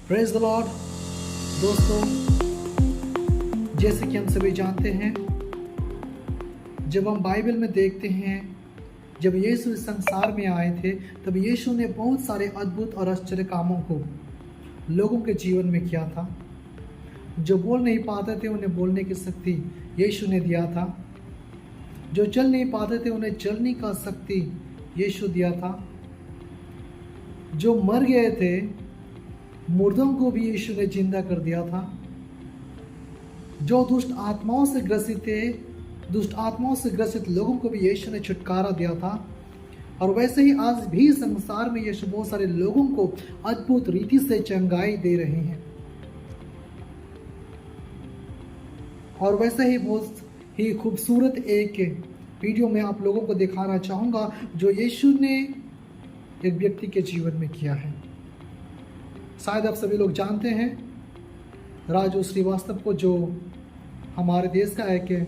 Praise the Lord. दोस्तों, जैसे कि हम सभी जानते हैं, जब हम बाइबल में देखते हैं, जब यीशु इस संसार में आए थे, तब यीशु ने बहुत सारे अद्भुत और आश्चर्य कामों को लोगों के जीवन में किया था। जो बोल नहीं पाते थे उन्हें बोलने की शक्ति यीशु ने दिया था। जो चल नहीं पाते थे उन्हें चलने का शक्ति यीशु दिया था। जो मर गए थे मुर्दों को भी यीशु ने जिंदा कर दिया था। जो दुष्ट आत्माओं से ग्रसित थे, दुष्ट आत्माओं से ग्रसित लोगों को भी यीशु ने छुटकारा दिया था। और वैसे ही आज भी संसार में यीशु बहुत सारे लोगों को अद्भुत रीति से चंगाई दे रहे हैं। और वैसे ही बहुत ही खूबसूरत एक वीडियो में आप लोगों को दिखाना चाहूँगा जो यीशु ने एक व्यक्ति के जीवन में किया है। शायद आप सभी लोग जानते हैं राजू श्रीवास्तव को, जो हमारे देश का एक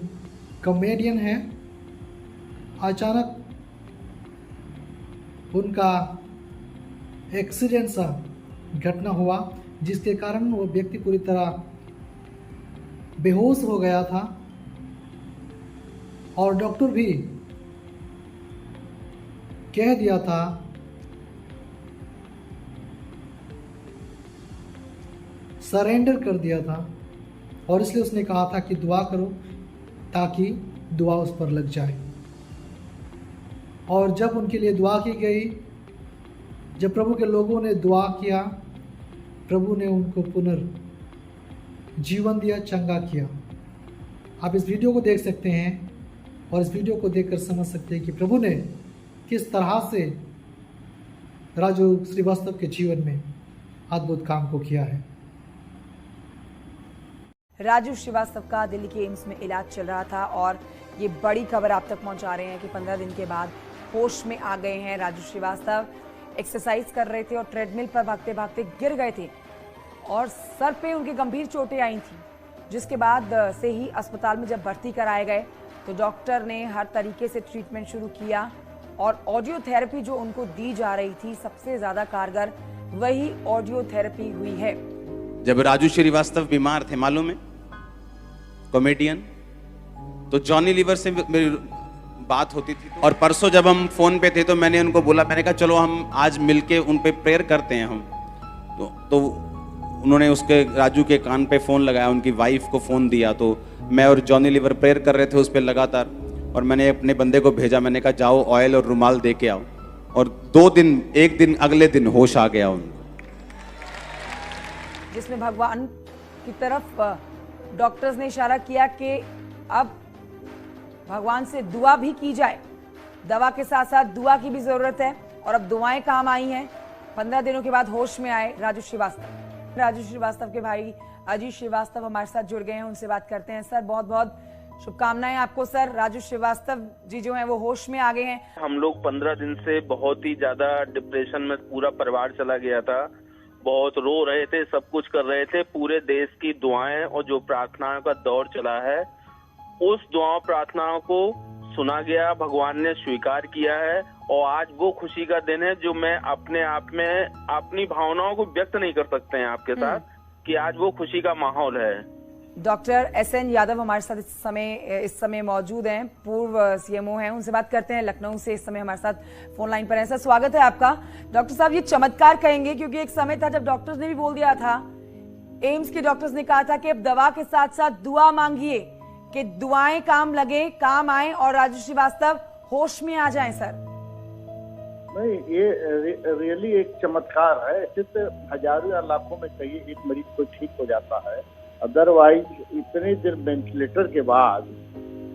कॉमेडियन है। अचानक उनका एक्सीडेंट सा घटना हुआ, जिसके कारण वो व्यक्ति पूरी तरह बेहोश हो गया था और डॉक्टर भी कह दिया था सरेंडर कर दिया था। और इसलिए उसने कहा था कि दुआ करो ताकि दुआ उस पर लग जाए। और जब उनके लिए दुआ की गई, जब प्रभु के लोगों ने दुआ किया, प्रभु ने उनको पुनर्जीवन दिया, चंगा किया। आप इस वीडियो को देख सकते हैं और इस वीडियो को देखकर समझ सकते हैं कि प्रभु ने किस तरह से राजू श्रीवास्तव के जीवन में अद्भुत काम को किया है। राजू श्रीवास्तव का दिल्ली के एम्स में इलाज चल रहा था और ये बड़ी खबर आप तक पहुंचा रहे हैं कि 15 दिन के बाद होश में आ गए हैं राजू श्रीवास्तव। एक्सरसाइज कर रहे थे और ट्रेडमिल पर भागते भागते गिर गए थे और सर पे उनकी गंभीर चोटें आई थी, जिसके बाद से ही अस्पताल में जब भर्ती कराए गए तो डॉक्टर ने हर तरीके से ट्रीटमेंट शुरू किया और ऑडियो थेरेपी जो उनको दी जा रही थी, सबसे ज्यादा कारगर वही ऑडियो थेरेपी हुई है। जब राजू श्रीवास्तव बीमार थे, मालूम है, कॉमेडियन, तो जॉनी लीवर से मेरी बात होती थी। और परसों जब हम फोन पे थे तो मैंने उनको बोला, मैंने कहा चलो हम आज मिलके उन पे प्रेयर करते हैं हम। तो उन्होंने उसके राजू के कान पे फोन लगाया, उनकी वाइफ को फोन दिया। तो मैं और जॉनी लीवर प्रेयर कर रहे थे उस पर लगातार। और मैंने अपने बंदे को भेजा, मैंने कहा जाओ ऑयल और रुमाल दे के आओ। और 2 दिन, एक दिन अगले दिन होश आ गया उनको, जिसमें भगवान की तरफ डॉक्टर्स ने इशारा किया कि अब भगवान से दुआ भी की जाए। दवा के साथ साथ दुआ की भी जरूरत है और अब दुआएं काम आई हैं। 15 दिनों के बाद होश में आए राजू श्रीवास्तव। राजू श्रीवास्तव के भाई अजीत श्रीवास्तव हमारे साथ जुड़ गए हैं, उनसे बात करते हैं। सर, बहुत बहुत शुभकामनाएं आपको। सर, राजू श्रीवास्तव जी जो हैं वो होश में आ गए हैं। हम लोग 15 दिन से बहुत ही ज्यादा डिप्रेशन में पूरा परिवार चला गया था। बहुत रो रहे थे, सब कुछ कर रहे थे। पूरे देश की दुआएं और जो प्रार्थनाओं का दौर चला है, उस दुआओं प्रार्थनाओं को सुना गया, भगवान ने स्वीकार किया है। और आज वो खुशी का दिन है जो मैं अपने आप में अपनी भावनाओं को व्यक्त नहीं कर सकते हैं आपके साथ, कि आज वो खुशी का माहौल है। डॉक्टर SN यादव हमारे साथ इस समय मौजूद हैं, पूर्व CMO हैं। उनसे बात करते हैं, लखनऊ से इस समय हमारे साथ फोन लाइन पर हैं। सर, स्वागत है आपका। डॉक्टर साहब, ये चमत्कार कहेंगे क्योंकि एक समय था जब डॉक्टर्स ने भी बोल दिया था, एम्स के डॉक्टर्स ने कहा था कि अब दवा के साथ साथ दुआ मांगिए कि दुआएं काम लगे, काम आए और राजू श्रीवास्तव होश में आ जाएं। सर, नहीं, ये रियली एक चमत्कार है। सिर्फ हजारों या लाखों में कहीं एक मरीज को ठीक हो जाता है। अदरवाइज इतने दिन वेंटिलेटर के बाद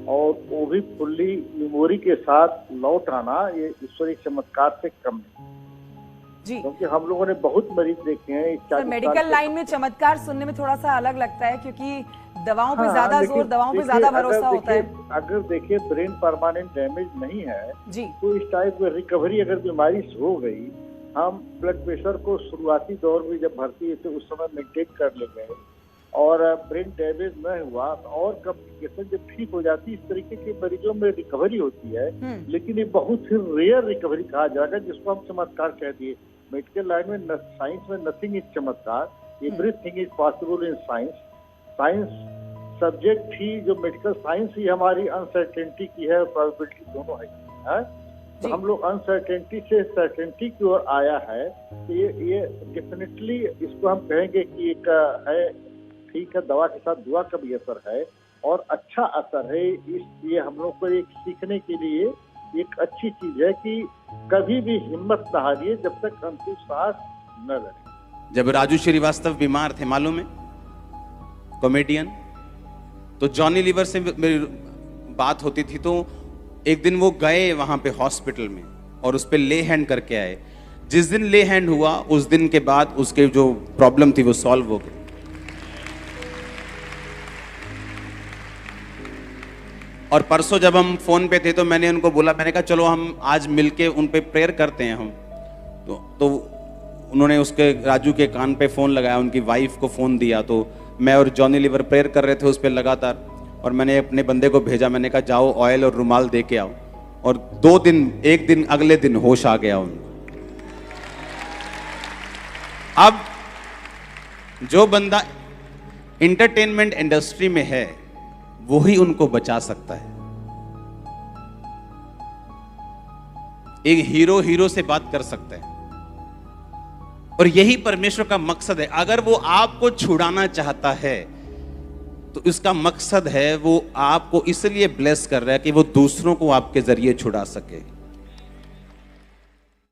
और वो भी फुल्ली मेमोरी के साथ लौट आना, ये ईश्वरीय चमत्कार से कम है जी। क्योंकि हम लोगों ने बहुत मरीज देखे हैं। सर, मेडिकल लाइन में चमत्कार सुनने में थोड़ा सा अलग लगता है क्योंकि दवाओं पे ज्यादा जोर, दवाओं पे ज्यादा भरोसा होता है। अगर देखिए ब्रेन परमानेंट डैमेज नहीं है जी, तो इस टाइप में रिकवरी अगर बीमारी से हो गई, हम ब्लड प्रेशर को शुरुआती दौर में जब भर्ती हुए थे उस समय मेंटेन कर ले गए और ब्रेन डैमेज न हुआ और कम्प्लिकेशन जब ठीक हो जाती, इस तरीके के मरीजों में रिकवरी होती है। लेकिन ये बहुत ही रेयर रिकवरी कहा जाएगा, जिसको हम चमत्कार कह दिए। मेडिकल लाइन में, साइंस में नथिंग इज चमत्कार। Everything is possible in science. Science subject ही, जो मेडिकल साइंस ही हमारी अनसर्टेनिटी की है, प्रोबेबिलिटी दोनों है। तो हम लोग अनसर्टेनिटी से सर्टेनिटी की ओर आया है। तो ये डेफिनेटली इसको हम कहेंगे कि एक है, ठीक है, दवा के साथ दुआ का भी असर है और अच्छा असर है। ये हम लोग को एक सीखने के लिए एक अच्छी चीज है कि कभी भी हिम्मत न हारिए जब तक अंतिम सांस न लगे। जब राजू श्रीवास्तव बीमार थे मालूम है, कॉमेडियन, तो जॉनी लीवर से मेरी बात होती थी, तो एक दिन वो गए वहां पे हॉस्पिटल में और उस पे ले हैंड करके आए। जिस दिन ले हैंड हुआ उस दिन के बाद उसके जो प्रॉब्लम थी वो सॉल्व हो गई। और परसों जब हम फोन पे थे तो मैंने उनको बोला, मैंने कहा चलो हम आज मिलके उन पे प्रेयर करते हैं हम। तो उन्होंने उसके राजू के कान पे फोन लगाया, उनकी वाइफ को फोन दिया, तो मैं और जॉनी लीवर प्रेयर कर रहे थे उस पे लगातार। और मैंने अपने बंदे को भेजा, मैंने कहा जाओ ऑयल और रुमाल दे के आओ। और 2 दिन, एक दिन अगले दिन होश आ गया उनको। अब जो बंदा इंटरटेनमेंट इंडस्ट्री में है वो ही उनको बचा सकता है। एक हीरो से बात कर सकता है और यही परमेश्वर का मकसद है। अगर वो आपको छुड़ाना चाहता है तो इसका मकसद है वो आपको इसलिए ब्लेस कर रहा है कि वो दूसरों को आपके जरिए छुड़ा सके।